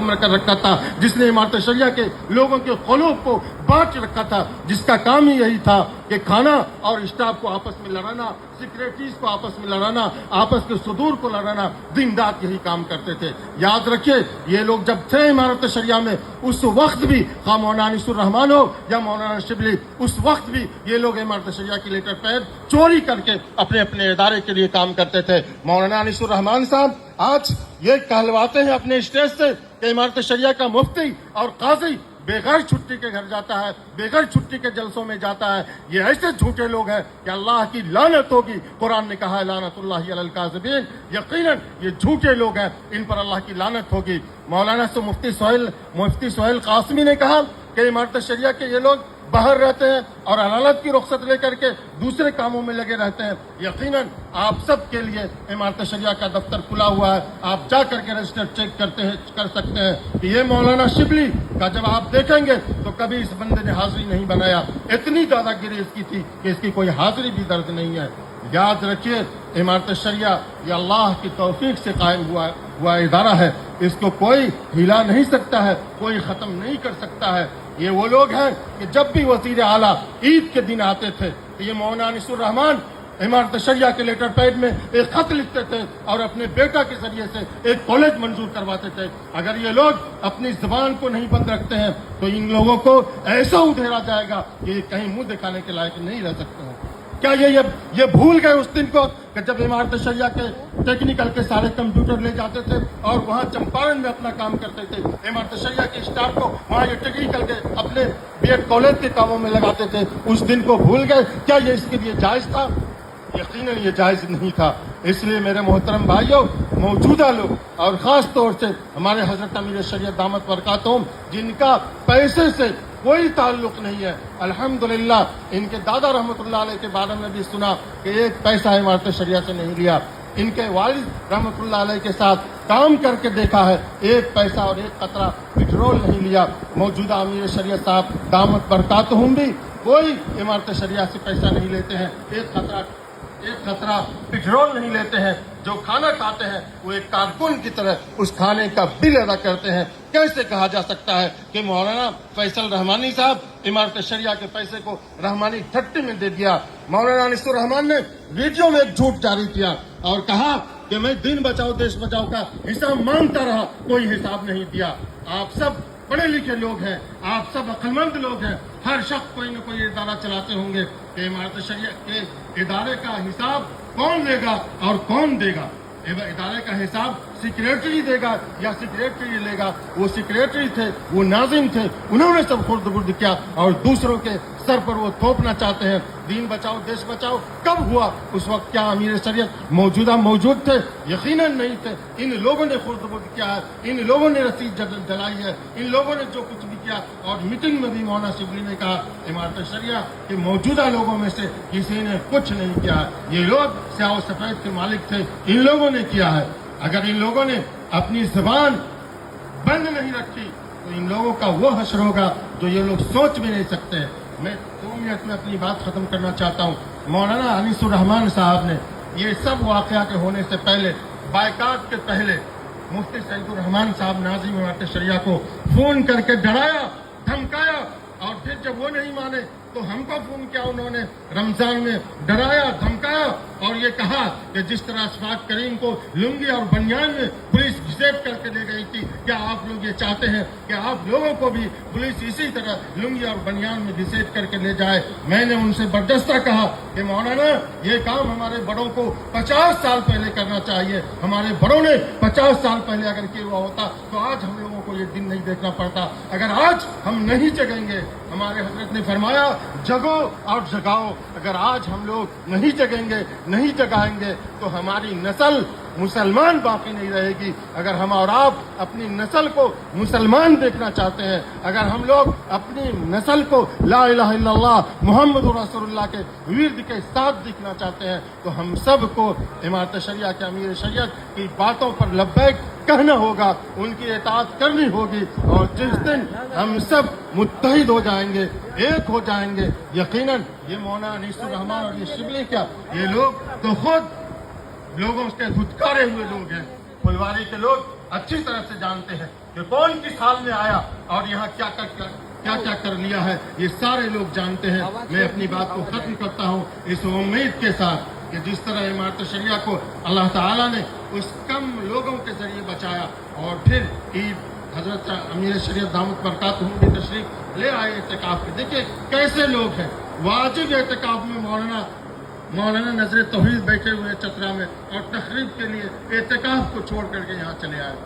कायम कर रखा था, जिसने इमारत शरिया के लोगों के क़ुलूब को बांट रखा था, जिसका काम ही यही था कि खाना और स्टाफ को आपस में लड़ाना, सेक्रेटरीज को आपस में लड़ाना, आपस के सुदूर को लड़ाना, दिन रात यही काम करते थे। याद रखिए, ये लोग जब थे इमारत शरिया में, उस वक्त भी खा मौलाना अनीसुर रहमान हो या मौलाना शिबली, उस वक्त भी ये लोग इमारत शरिया की लेटर पैड चोरी करके अपने अपने इदारे के लिए काम करते थे। मौलाना अनीसुर रहमान साहब आज ये कहलवाते हैं अपने स्टेज से कि इमारत शरिया का मुफ्ती और काजी बेगैर छुट्टी के घर जाता है, बेगैर छुट्टी के जलसों में जाता है। ये ऐसे झूठे लोग हैं कि अल्लाह की लानत होगी। कुरान ने कहा है लानतुल्लाहि अलल काज़िबीन, यकीनन ये झूठे लोग हैं, इन पर अल्लाह की लानत होगी। मौलाना से मुफ्ती सोहेल कासमी ने कहा कि इमारत शरिया के ये लोग बाहर रहते हैं और अदालत की रुख्सत लेकर के दूसरे कामों में लगे रहते हैं। यकीनन आप सब के लिए इमारत शरिया का दफ्तर खुला हुआ है, आप जा करके रजिस्टर चेक कर सकते हैं कि ये मौलाना शिबली का जब आप देखेंगे तो कभी इस बंदे ने हाजिरी नहीं बनाया। इतनी दादागिरी इसकी थी कि इसकी कोई हाजिरी भी दर्ज नहीं है। याद रखिए, इमारत शरिया ये अल्लाह की तौफीक से कायम हुआ इदारा है, इसको कोई हिला नहीं सकता है, कोई ख़त्म नहीं कर सकता है। ये वो लोग हैं कि जब भी वज़ीर आला ईद के दिन आते थे तो ये मौलाना अनीसुर रहमान इमारत शरिया के लेटर पैड में एक खत लिखते थे और अपने बेटा के जरिए से एक कॉलेज मंजूर करवाते थे। अगर ये लोग अपनी जुबान को नहीं बंद रखते हैं तो इन लोगों को ऐसा उधेड़ा जाएगा कि ये कहीं मुंह दिखाने के लायक नहीं रह सकते हैं। क्या ये भूल गए उस दिन को कि जब इमारत शरिया के टेक्निकल के सारे कंप्यूटर ले जाते थे और वहाँ चंपारण में अपना काम करते थे, इमारत शरिया के स्टाफ को वहाँ ये टेक्निकल के अपने बीएड कॉलेज के कामों में लगाते थे, उस दिन को भूल गए? क्या ये इसके लिए जायज़ था? यकीनन ये जायज़ नहीं था। इसलिए मेरे मोहतरम भाइयों, मौजूदा लोग और ख़ास तौर से हमारे हज़रत अमीर शरीयत दामत बरकातुहुम, जिनका पैसे से कोई ताल्लुक नहीं है, अल्हम्दुलिल्लाह इनके दादा रहमतुल्लाह अलैह के बारे में भी सुना कि एक पैसा इमारत शरिया से नहीं लिया। इनके वालिद रहमतुल्लाह अलैह के साथ काम करके देखा है, एक पैसा और एक कतरा पेट्रोल नहीं लिया। मौजूदा अमीर शरीयत साहब दामत बरकातुहुम भी कोई इमारत शरिया से पैसा नहीं लेते हैं, एक खतरा पेट्रोल नहीं लेते हैं। जो खाना खाते हैं वो एक कारकुन की तरह उस खाने का बिल अदा करते हैं। कैसे कहा जा सकता है कि मौलाना फैसल रहमानी साहब इमारत शरिया के पैसे को रहमानी ठट्टी में दे दिया? मौलाना अनीसुर रहमान ने वीडियो में एक झूठ जारी किया और कहा कि मैं दिन बचाओ देश बचाओ का हिसाब मांगता रहा, कोई हिसाब नहीं दिया। आप सब पढ़े लिखे लोग हैं, आप सब अक्लमंद लोग हैं, हर शख्स कोई न कोई इदारा चलाते होंगे कि इमारत शरिया के इदारे का हिसाब कौन लेगा और कौन देगा? इदारे का हिसाब सेक्रेटरी देगा या सेक्रेटरी लेगा? वो सेक्रेटरी थे, वो नाजिम थे, उन्होंने सब खुर्द-बुर्द किया और दूसरों के सर पर वो थोपना चाहते हैं। दीन बचाओ देश बचाओ कब हुआ? उस वक्त क्या अमीर शरीयत मौजूद थे? यकीनन नहीं थे। इन लोगों ने खुर्द-बुर्द किया है, इन लोगों ने रसीद जलाई है, इन लोगों ने जो कुछ भी किया। और मीटिंग में भी मौलाना शिबली ने कहा इमारत शरिया के मौजूदा लोगों में से किसी ने कुछ नहीं किया, ये लोग स्याह सफेद के मालिक थे, इन लोगों ने किया है। अगर इन लोगों ने अपनी जुबान बंद नहीं रखी तो इन लोगों का वो हश्र होगा जो ये लोग सोच भी नहीं सकते। मैं 2 मिनट में अपनी बात खत्म करना चाहता हूँ। मौलाना अनीसुर रहमान साहब ने ये सब वाक़या के होने से पहले, बायकाट के पहले, मुफ्ती सईदुर रहमान साहब नाज़िम इमारत शरिया को फोन करके डराया, धमकाया और फिर जब वो नहीं माने तो हमको फोन किया उन्होंने, रमजान में डराया, धमकाया और ये कहा कि जिस तरह अशफाक करीम को लुंगी और बनियान में पुलिस घसीट करके ले गई थी, क्या आप लोग ये चाहते हैं कि आप लोगों को भी पुलिस इसी तरह लुंगी और बनियान में घसीट करके ले जाए? मैंने उनसे बर्दाश्ता कहा कि मौलाना ये काम हमारे बड़ों को 50 साल पहले करना चाहिए। हमारे बड़ों ने 50 साल पहले अगर किया हुआ होता तो आज हम लोगों को ये दिन नहीं देखना पड़ता। अगर आज हम नहीं जगेंगे, हमारे हजरत ने फरमाया जगो और जगाओ, अगर आज हम लोग नहीं जगेंगे, नहीं जगाएंगे तो हमारी नस्ल मुसलमान बाकी नहीं रहेगी। अगर हम और आप अपनी नस्ल को मुसलमान देखना चाहते हैं, अगर हम लोग अपनी नस्ल को ला इलाहा इल्लल्लाह मुहम्मदुर रसूलुल्लाह के विर्द के साथ दिखना चाहते हैं तो हम सब को इमारत शरिया के अमीर शरीयत की बातों पर लब्बैक कहना होगा, उनकी इताअत करनी होगी। और जिस दिन हम सब मुत्तहिद हो जाएंगे, एक हो जाएंगे, यकीनन ये मौलाना अनीसुर रहमान और ये शिबली क्या, ये लोग तो खुद लोगों के धुतकारे हुए लोग हैं। फुलवारी के लोग अच्छी तरह से जानते हैं कि कौन किस हाल में आया और यहाँ क्या कर लिया है, ये सारे लोग जानते हैं। मैं अपनी बात को खत्म करता हूँ इस उम्मीद के साथ कि जिस तरह इमारत शरिया को अल्लाह ताला ने उस कम लोगों के जरिए बचाया और फिर ईद हजरत अमीर शरीयत दामत बरकातहू भी तशरीफ ले आए एहतिकाफ के। देखिए कैसे लोग हैं, वाजिब एहतिकाफ में मौलाना नजर तौहीद बैठे हुए चतरा में और तकरीब के लिए एहतिकाफ को छोड़ करके यहाँ चले आए।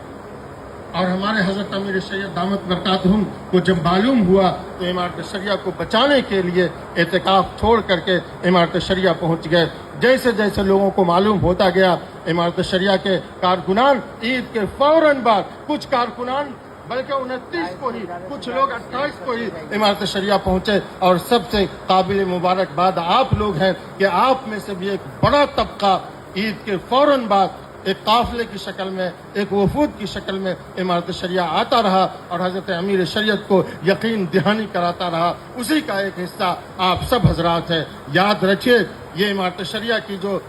और हमारे हजरत अमीर शरीयत दामत बरकातहू को जब मालूम हुआ तो इमारत शरिया को बचाने के लिए एहतिकाफ छोड़ करके इमारत शरिया पहुँच गए। जैसे जैसे लोगों को मालूम होता गया, इमारत शरिया के कारकुनान ईद के फौरन बाद, कुछ कारकुनान बल्कि 29 को ही, कुछ लोग 28 को ही इमारत शरिया पहुंचे। और सबसे काबिल मुबारकबाद आप लोग हैं कि आप में से भी एक बड़ा तबका ईद के फौरन बाद एक काफिले की शक्ल में, एक वफूद की शक्ल में इमारत शरिया आता रहा और हजरत अमीर शरीयत को यकीन दहानी कराता रहा। उसी का एक हिस्सा आप सब हजरात हैं। याद रखिए, ये इमारत शरिया की जो